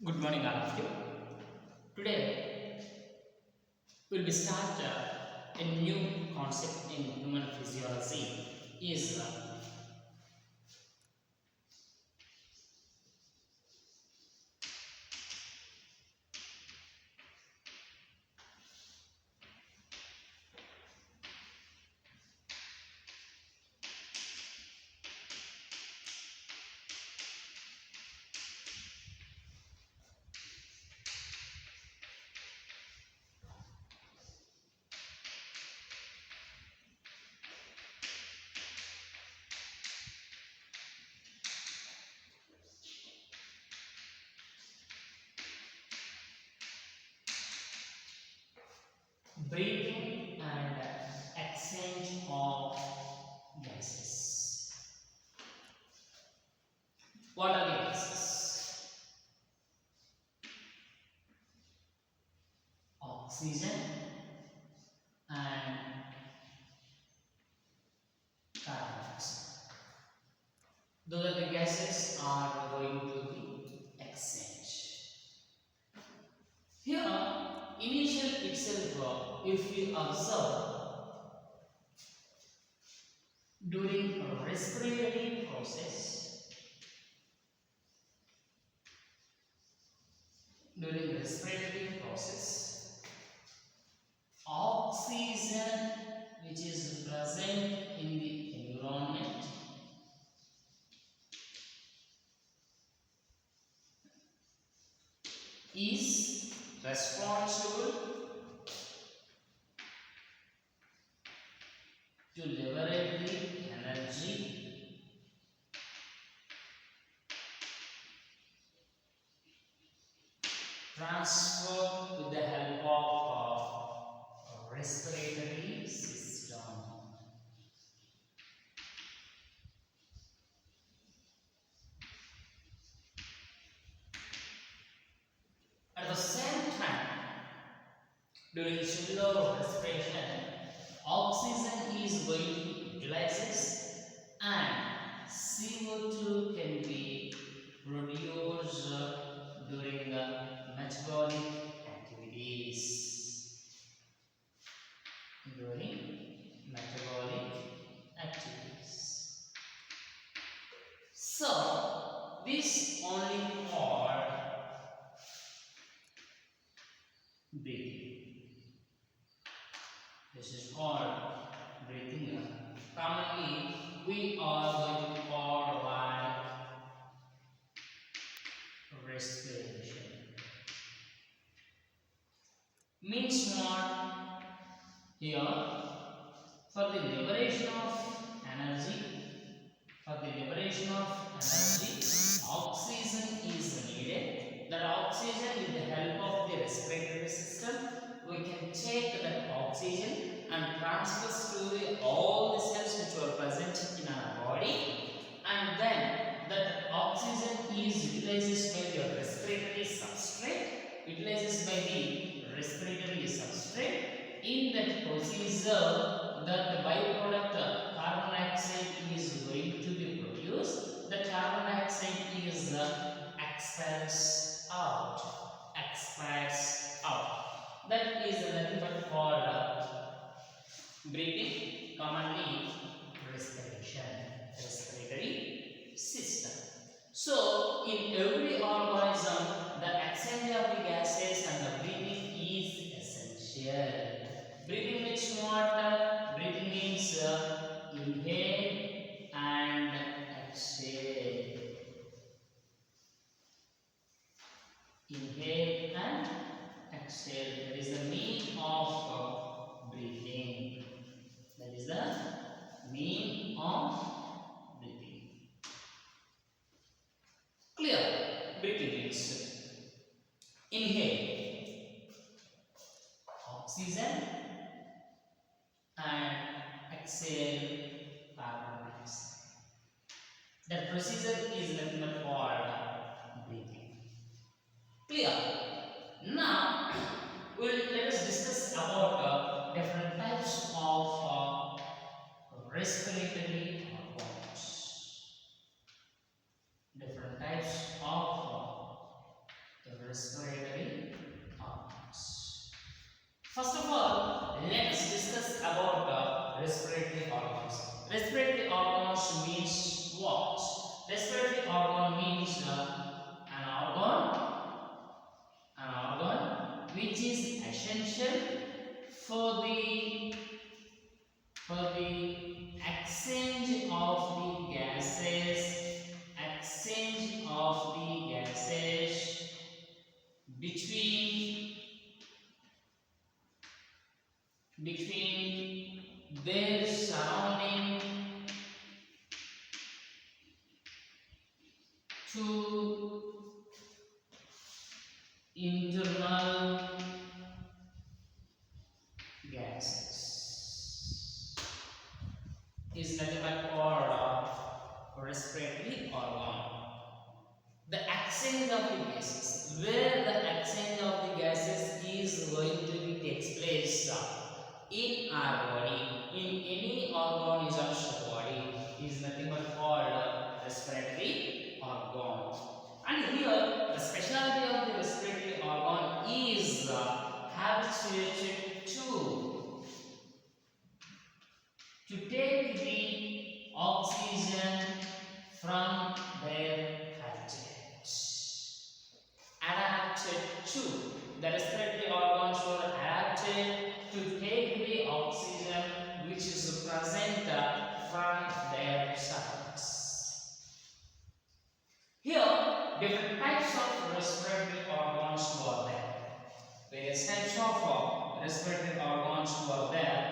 Good morning, all of you. Today, we'll be start a new concept in human physiology. Is breathing and exchange of gases. What are the gases? Oxygen and carbon dioxide. Those are the gases are going to be exchange. Here, initial itself, if you observe during a respiratory process, oxygen which is present in the environment is responsible to liberate the energy transferred with the help of a respiratory system. At the same time, during cellular respiration, oxygen is going to be utilized and CO2 can be produced during metabolic activities. So, this only for breathing. This is called breathing. Commonly, we are going to call like respiration. Means what? Here, for the liberation of energy, oxygen is needed. That oxygen, with the help of the respiratory system, we can take that oxygen and transfer to all the cells which are present in our body, and then that oxygen is utilized by the respiratory substrate. In that procedure, that the byproduct carbon dioxide is going to be produced. The carbon dioxide is expired out. That is nothing but called breathing, commonly respiratory system. So, in every organism, the exchange of the gases and the breathing is essential. Breathing means what? Breathing means inhale and exhale. Inhale and exhale. That is the meaning of breathing. Clear? Breathing means inhale oxygen and exhale carbon dioxide. That procedure is nothing but called breathing. Clear? Now, let us discuss about different types of respiratory organs. Respiratory organs means what? Respiratory organ means an organ which is essential for the exchange of the gases between their surrounding two internal gases is nothing but called respiratory organ. The exchange of the gases, where the exchange of the gases is going to be takes place in our body, in any organism's body, is nothing but called respiratory organ. And here the specialty of the respiratory organ is habituated to take the oxygen from their habitats. Adapted to, the respiratory organs were adapted to take the oxygen which is present from their surroundings. Here, different types of respiratory organs were there. Various types of respiratory organs were there.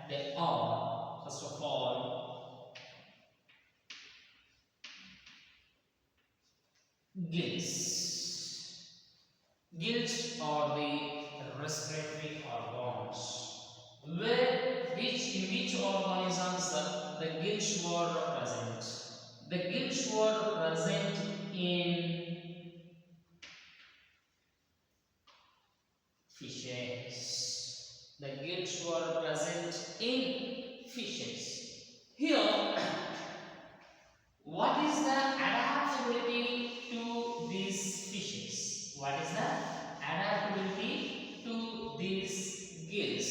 They are, first of all, gills. Gills are the respiratory organs. In which organisms the gills were present? The gills were present in fishes. The gills were present in fishes. Here, what is the adaptability to these fishes? What is the adaptability to these gills?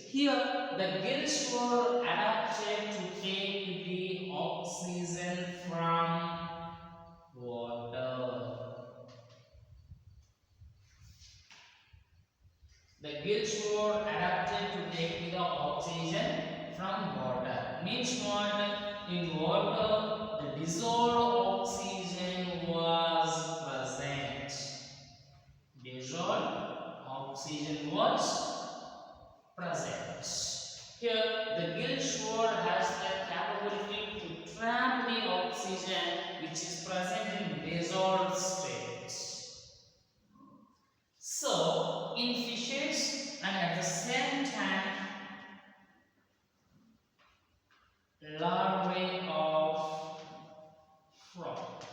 Here, the gills were adapted to take the oxygen from water. The gills were adapted to take the oxygen from water. Means what? In water, the dissolved oxygen was present. Dissolved oxygen was present. Here, the gills were has the capability to trap the oxygen which is present in dissolved state. So, in fishes and at the same time larvae of frog.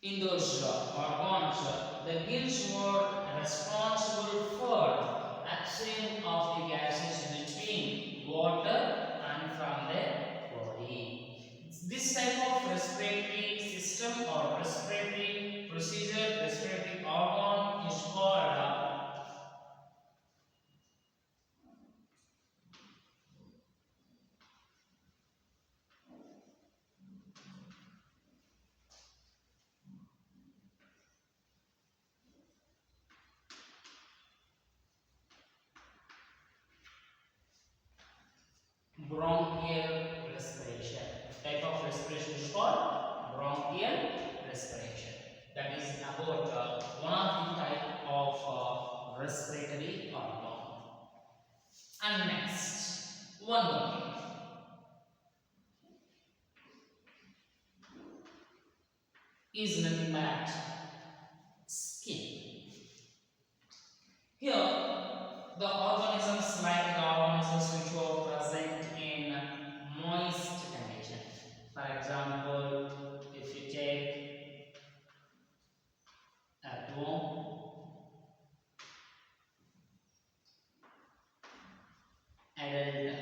In those organs, the gills were responsible for exchange of the gases between water and from their body. This type of respiratory system or respiratory procedure, respiratory organ is called bronchial respiration. Type of respiration is called bronchial respiration. That is about one of the type of respiratory organ. And next, one more thing. Is nothing but skin. Here, the organisms like the organisms which were present in moist condition. For example, if you take earthworm, adult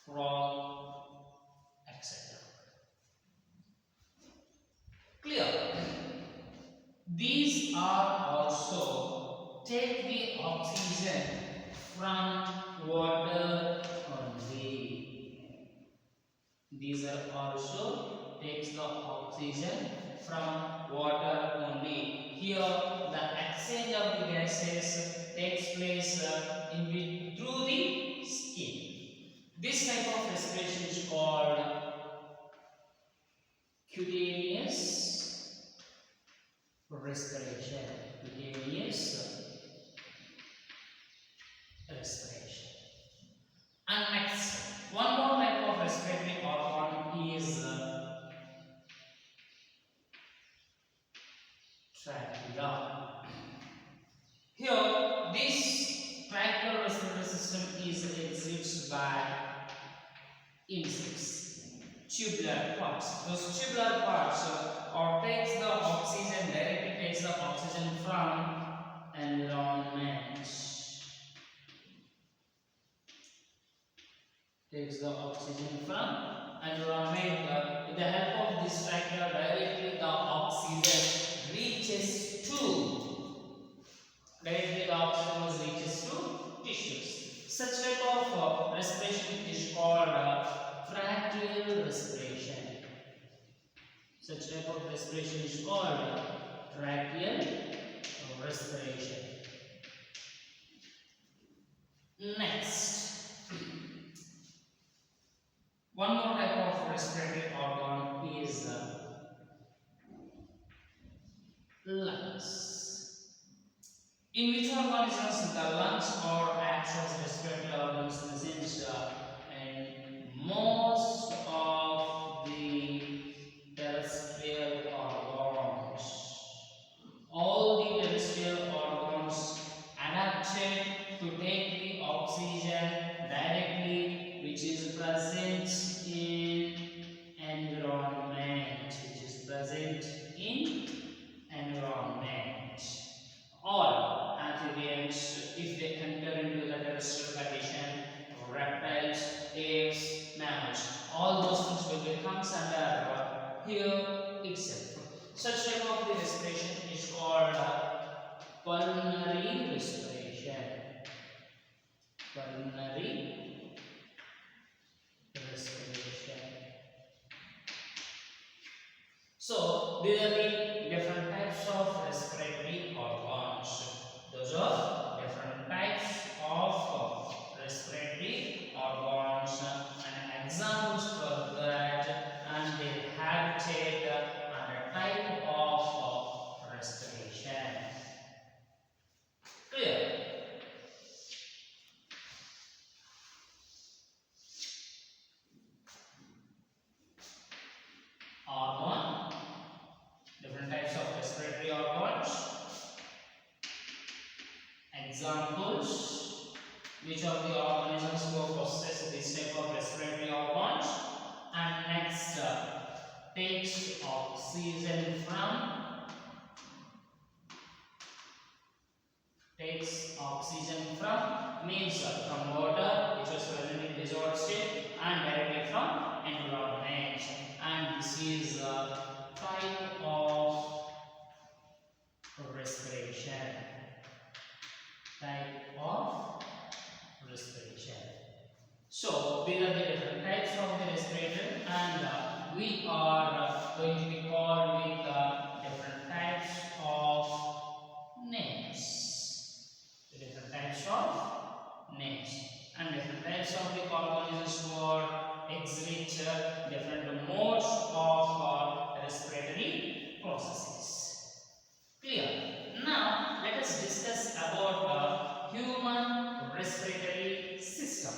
frog, etc. Clear? These are also take the oxygen from water only. These are also takes the oxygen from water only. Here the exchange of the gases takes place through the skin. This type of respiration is called cutaneous respiration. Cutaneous respiration. And next, one more type of respiratory organ is trachea. Here, this tracheal respiratory system is exits by insects, tubular parts. Those tubular parts or takes the oxygen, directly takes the oxygen from environment. Takes the oxygen from environment. With the help of this trachea, directly the oxygen reaches to tissues. Such type of respiration is called tracheal respiration. Such type of respiration is called tracheal respiration. Next, one more type of respiratory organ is lungs. In which organisms the lungs or acts as respiratory organs present in most of the terrestrial organs. All the terrestrial organs adapted to take the oxygen directly which is present in environment. All amphibians, if they enter into the terrestrial condition, reptiles, apes, mammals, all those things will become under here itself. Such type of the respiration is called pulmonary respiration. Pulmonary respiration. So these are the different types of respiratory organs. Those are different types of respiratory organs and examples for that and their habitat and the type of respiration. Clear? Organ, different types of respiratory organs, examples, which of the organisms will possess this type of respiratory organs, and next takes oxygen from means from water which was present in dissolved state and directly from environment, and this is a type of respiration. So these are the different types of the respiration, and we are going to be called with different types of names. The different types of names and different types of the organisms who exhibit different modes of respiratory processes. Clear? Now let us discuss about the human respiratory system.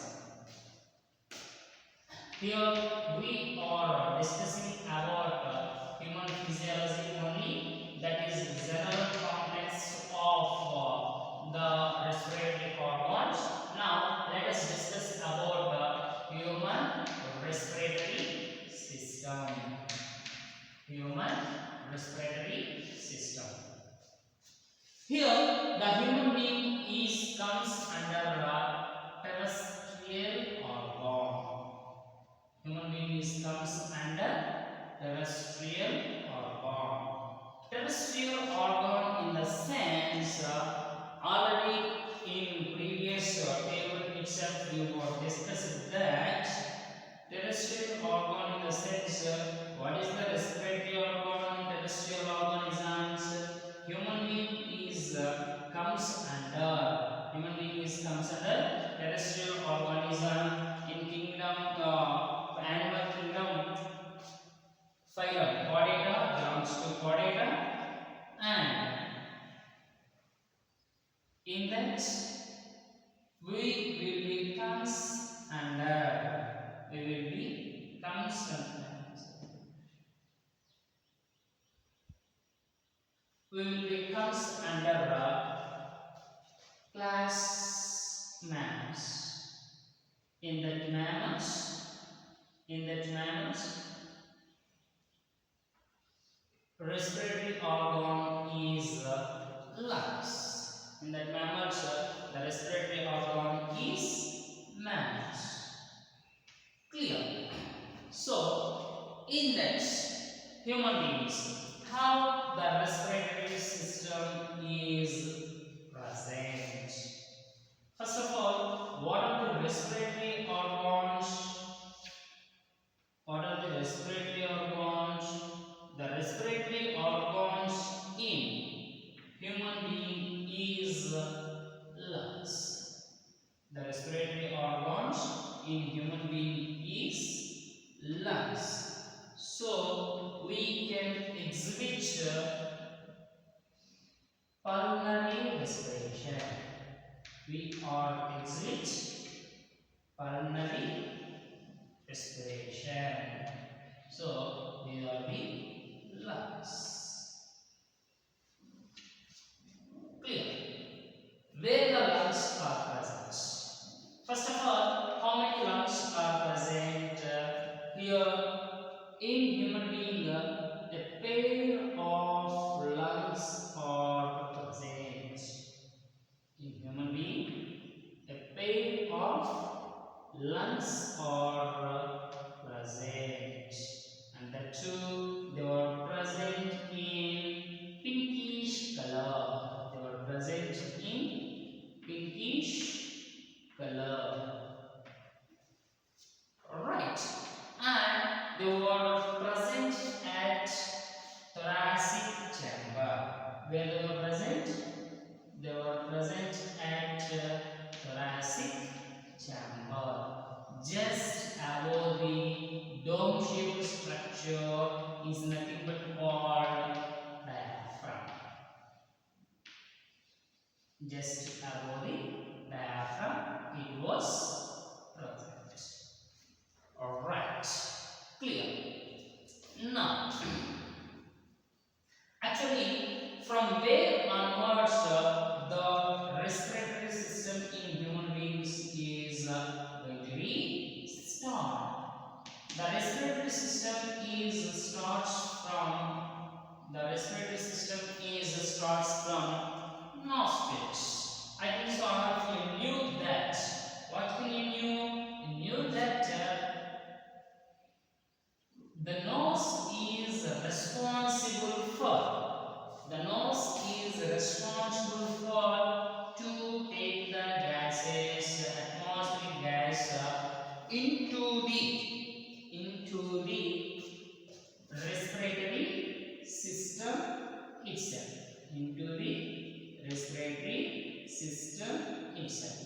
Here we are discussing about human physiology only, that is the general complex of the respiratory organs. Now let us discuss about the human respiratory system. Human respiratory system. Here the human being comes under terrestrial organ. Human being comes under terrestrial organ. Terrestrial organ in the sense already in previous table itself we were discussed that terrestrial organ in the sense what is the respiratory organ in terrestrial organisms. Human being is comes under terrestrial organism in kingdom animal kingdom phylum Chordata belongs to Chordata, and in that we will be comes under class mammals. In that mammals respiratory organ is lungs. In that mammals, the respiratory organ is mammals. Clear? So, in that human beings, how the respiratory system is present. First of all, what are the respiratory organs? What are the respiratory organs? The respiratory organs in human being is lungs. The respiratory organs in human being is lungs. So we can exhibit pulmonary respiration. We are exhibit pulmonary respiration. So these are the lungs. Clear? Where the lungs are present. First of all, how many lungs are present? Here in human being, a pair of lungs are present. In human being, a pair of lungs are present, and the two they were present in pinkish color. They were present in pinkish color. Alright, and they were present at thoracic chamber. Where they were present? They were present at thoracic chamber. Just above the dome-shaped structure is nothing but called diaphragm. Just above the diaphragm, it was present. Alright, clear. Now, actually, from where onwards the respiratory system in human beings is going to be start. The respiratory system starts from nostrils. I think so all of you knew that. What can you knew? You knew that the nose is responsible for to take the gases, atmospheric gas into the respiratory system itself.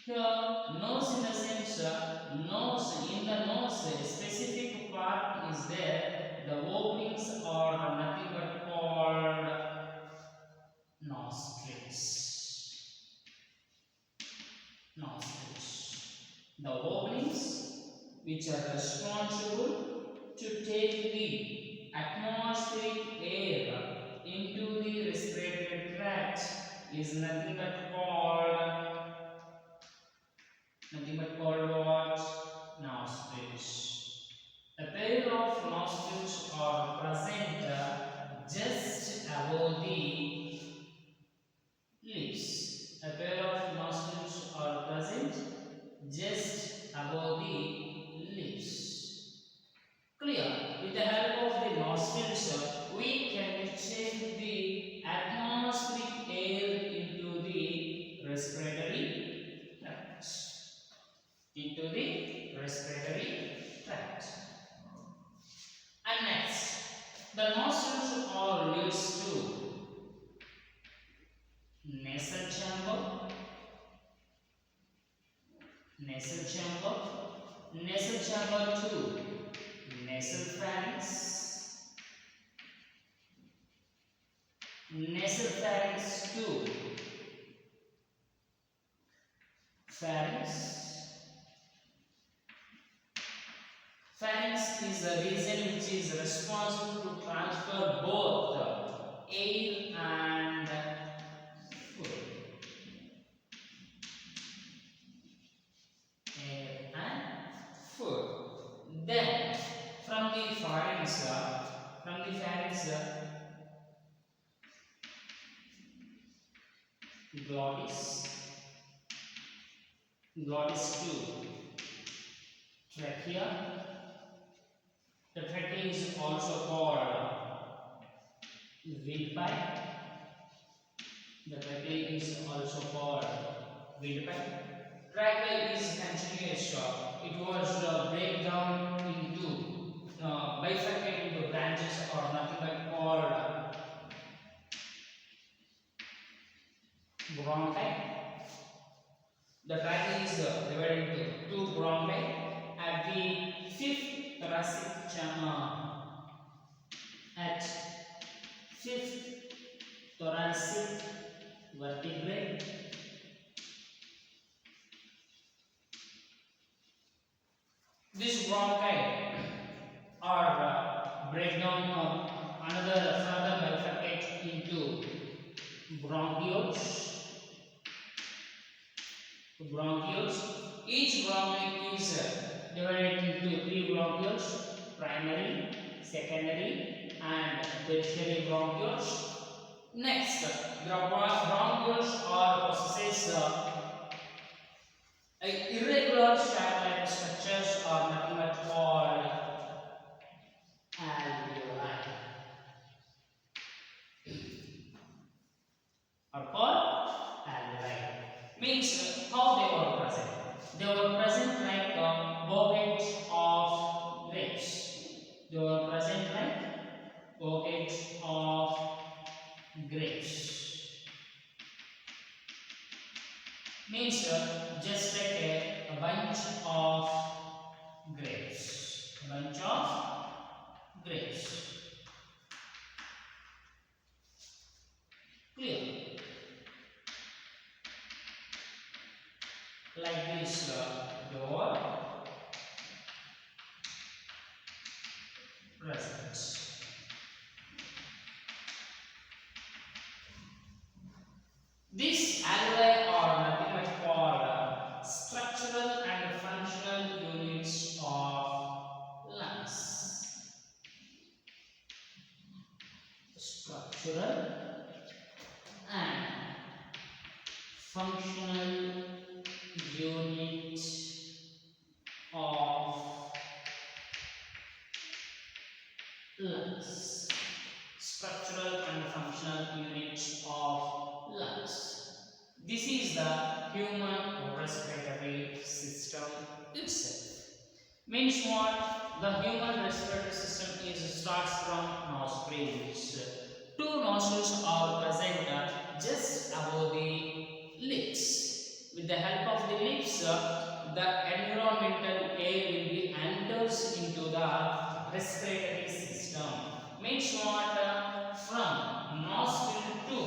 Here, nose in the sense, in the nose, a specific part is there. The openings are nothing but called nostrils. The openings which are responsible to take the atmospheric air into the respiratory tract is nothing but called what? Nostrils. A pair of nostrils are present just above the lips. A pair of nostrils are present just above the lips. Clear? With the help of the nostrils, we can check the atmospheric air into the into the respiratory tract. And next, the nostrils are leads to nasal chamber, nasal chamber, nasal chamber 2, nasal pharynx, nasal pharynx 2, pharynx. Pharynx is the region which is responsible to transfer both air and food. Air and food. Then from the pharynx, glottis, glottis 2, trachea. The trachea is also called windpipe. The trachea is also called windpipe. Trachea is continuous. It was breakdown into bifurcate into branches or nothing but called bronchi. The trachea is divided into two bronchi at the fifth thoracic vertebrae. This bronchi are breakdown another further bifurcate into bronchioles. Each bronchi is divided into three bronchioles: primary, secondary, and tertiary bronchioles. Next, the bronchioles are possesses irregular shaft-like structures are nothing but called alveoli. Means how they were present. They were present like bouquets of grapes. They were present like bouquets of grapes. Means just like a bunch of grapes. Bunch of grapes. Clear? Like this door present. These alveoli are nothing but called structural and functional units of lungs. Structural and functional unit of lungs. Structural and functional unit of lungs. This is the human respiratory system itself. Means what? The human respiratory system starts from nostrils. Two nostrils are present just above the lips. With the help of the lips, the environmental air will be enters into the respiratory system. Means what? From nostril to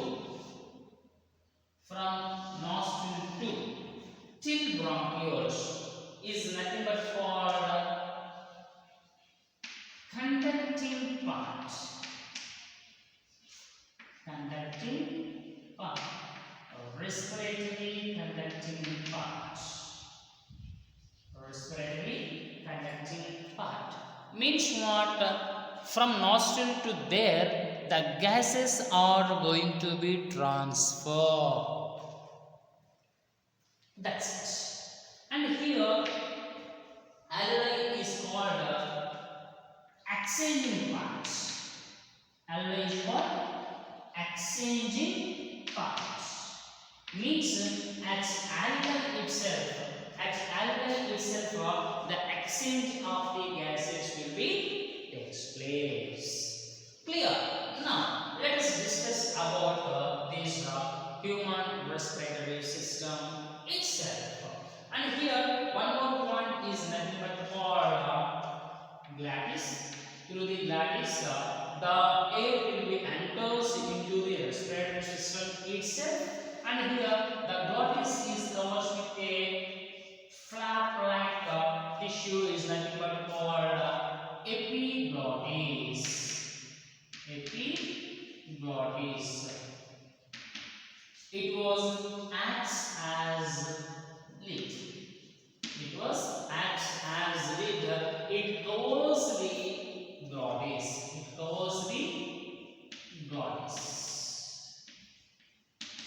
till bronchioles is nothing but called conducting part. Respiratory conducting part. Respiratory conducting part. Means what? From nostril to there, the gases are going to be transferred. That's it. And here, alveoli is called exchanging parts. Alveoli is called exchanging parts. Means as alveoli itself, alveoli itself, the exchange of the gases will be takes place. Clear? Now let us discuss about this human respiratory system itself. And here one more point is nothing but called glottis. Through the glottis, the air will be enters into the respiratory system itself, and here the glottis is covered with a flap-like tissue is nothing but called epiglottis. Epiglottis. It was acts as lid. It was acts as lid. It covers the glottis. It covers the glottis.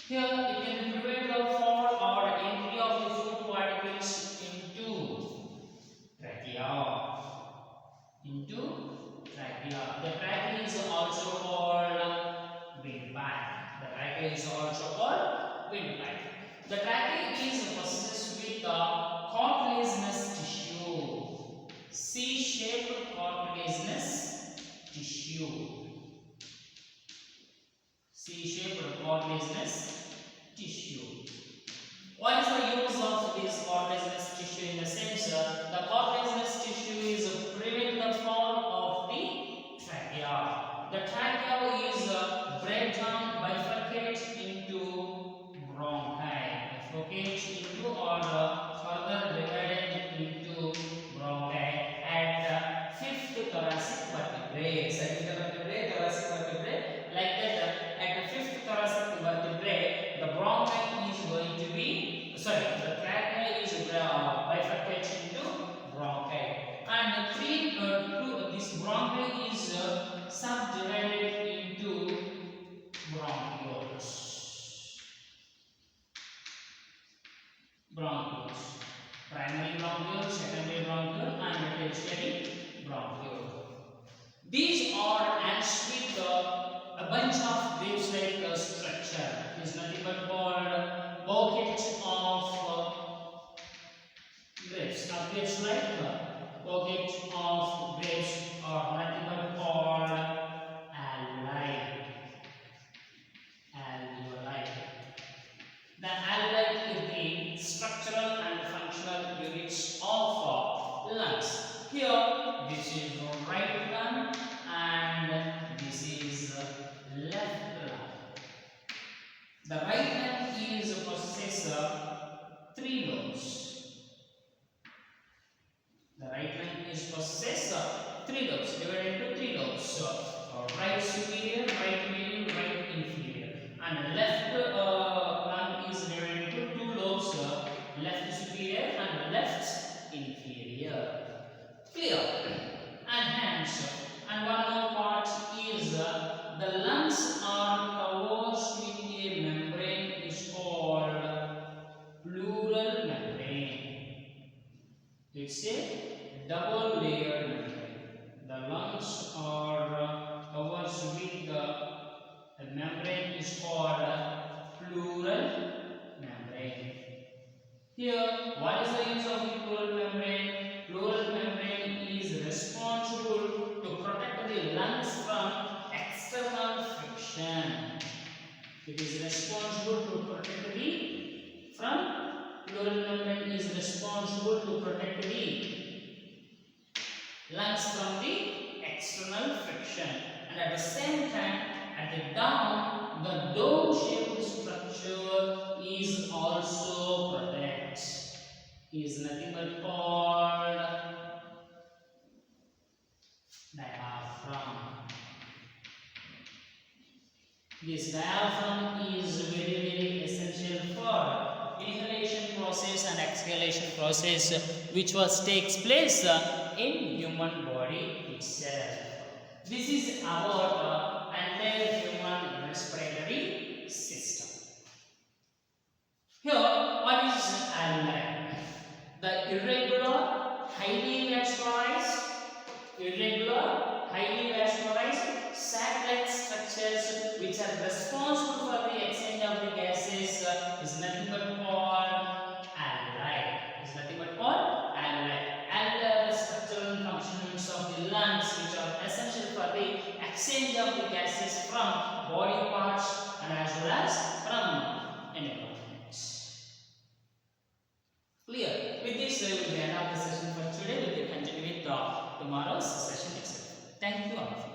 Here it can prevent the fall or entry of the food particles into trachea. The trachea is also called windpipe. The trachea is also called windpipe. The trachea is possessed with cartilaginous tissue, C-shaped cartilaginous tissue. C-shaped cartilaginous tissue. What is the use of this cartilaginous tissue? In the sense, the cartilaginous tissue is prevent the fall of the trachea. The trachea is breakdown, bifurcate into bronchi. Bifurcate into or further divided into bronchi at fifth thoracic vertebrae. Cervical vertebrae, thoracic vertebrae, like that. At the fifth thoracic vertebrae, the bronchi is going to be the trachea is bifurcated into bronchi, and this bronchi is subdivided into bronchioles. Primary bronchiole, secondary bronchiole, and tertiary bronchiole. These are ants with a bunch of grapes-like structure. It is nothing but called bucket of grapes. Appears like bucket of grapes, or nothing but called alveoli. The alveoli is the structural and functional units of lungs. Here, this is right lung and this is left lung. The right lung is possess 3 lobes. The right lung is possess 3 lobes, divided into 3 lobes. Right superior, right medial, right inferior, and left lung is divided into 2 lobes, left superior and left inferior. Clear? And hence, and one more part is the lungs are covered with a membrane is called pleural membrane. It's a double layered membrane. The lungs are covered with the membrane is called pleural membrane. Here, what is the use of the pleural membrane? Pleural membrane is responsible to protect the lungs from external friction. It is responsible to protect the pleural membrane is responsible to protect the lungs from the external friction, and at the same time, at the down, the dome-shaped structure is also protected. Is nothing but called diaphragm. This diaphragm is very essential for inhalation process and exhalation process, which takes place in human body itself. This is about entire human respiratory system. Here, what is alveoli? The irregular, highly vascularized sac-like structures which are responsible for the exchange of the gases is nothing but called alveoli. Is nothing but from body parts and as well as from environment. Clear? With this, we will end up the session for today. We will continue with the tomorrow's session itself. Thank you all.